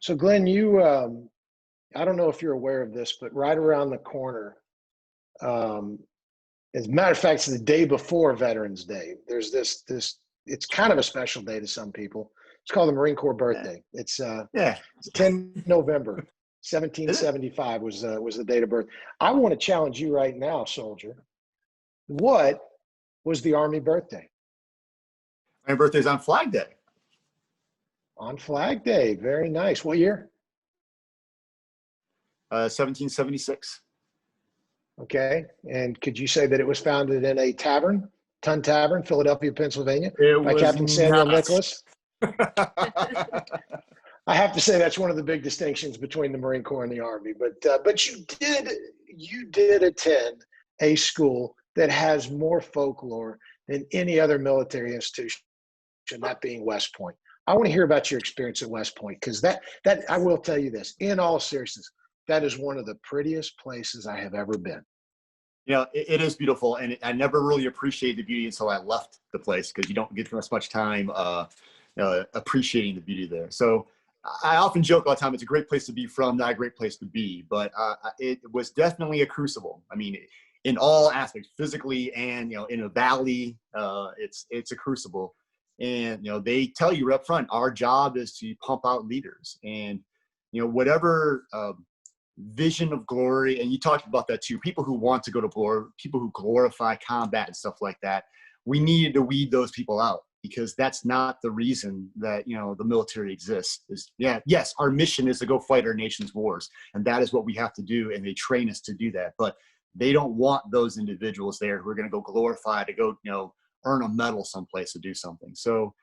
So Glenn, I don't know if you're aware of this, but right around the corner, um, as a matter of fact, it's the day before Veterans Day. There's it's kind of a special day to some people. It's called the Marine Corps Yeah. birthday. Yeah. It's 10 November, Is it? 1775 was the date of birth. I want to challenge you right now, soldier. What was the Army birthday? My birthday's on Flag Day. On Flag Day. Very nice. What year? 1776. Okay. And could you say that it was founded in a tavern, Tun Tavern, Philadelphia, Pennsylvania, It by was Captain Samuel not. Nicholas? I have to say that's one of the big distinctions between the Marine Corps and the Army. But you did attend a school that has more folklore than any other military institution, that being West Point. I want to hear about your experience at West Point, because that I will tell you this, in all seriousness, that is one of the prettiest places I have ever been. It is beautiful, and I never really appreciated the beauty until I left the place, because you don't get as much time appreciating the beauty there. So I often joke all the time, it's a great place to be from, not a great place to be, but it was definitely a crucible. I mean, in all aspects, physically and, in a valley, it's a crucible. And, they tell you up front, our job is to pump out leaders, and, whatever vision of glory, and you talked about that too, people who want to go to war, people who glorify combat and stuff like that, we needed to weed those people out, because that's not the reason that the military exists. Yes, our mission is to go fight our nation's wars, and that is what we have to do, and they train us to do that, but they don't want those individuals there who are going to go glorify, to go earn a medal someplace to do something. So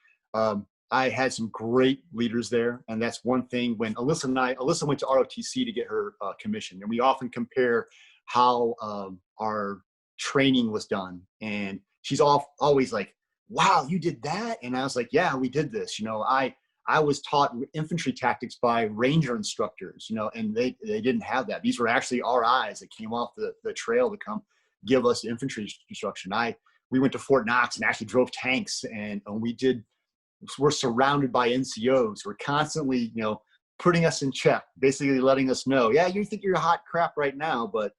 I had some great leaders there, and that's one thing. When Alyssa went to ROTC to get her commission, and we often compare how our training was done, and she's always like, wow, you did that? And I was like, yeah, we did this. I was taught infantry tactics by ranger instructors, and they didn't have that. These were actually RIs that came off the trail to come give us infantry instruction. We went to Fort Knox and actually drove tanks, and we're surrounded by NCOs who are constantly, putting us in check, basically letting us know, yeah, you think you're hot crap right now, but,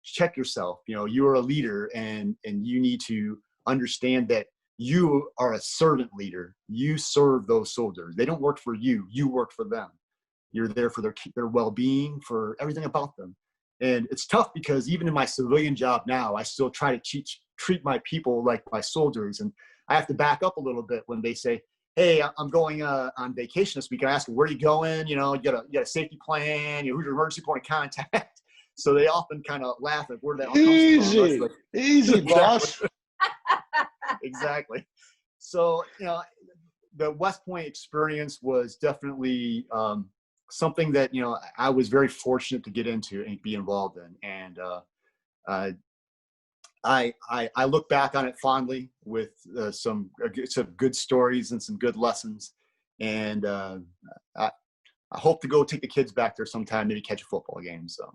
check yourself. You are a leader, and you need to understand that you are a servant leader. You serve those soldiers. They don't work for you. You work for them. You're there for their well-being, for everything about them. And it's tough, because even in my civilian job now, I still try to treat my people like my soldiers. And I have to back up a little bit when they say, hey, I'm going on vacation this week. I ask them, where are you going? You got a safety plan, who's your emergency point of contact? So they often kind of laugh at where that all comes from. Like, Easy, boss. Exactly. So, the West Point experience was definitely something that, I was very fortunate to get into and be involved in. And I look back on it fondly with some good stories and some good lessons. And I hope to go take the kids back there sometime, maybe catch a football game. So.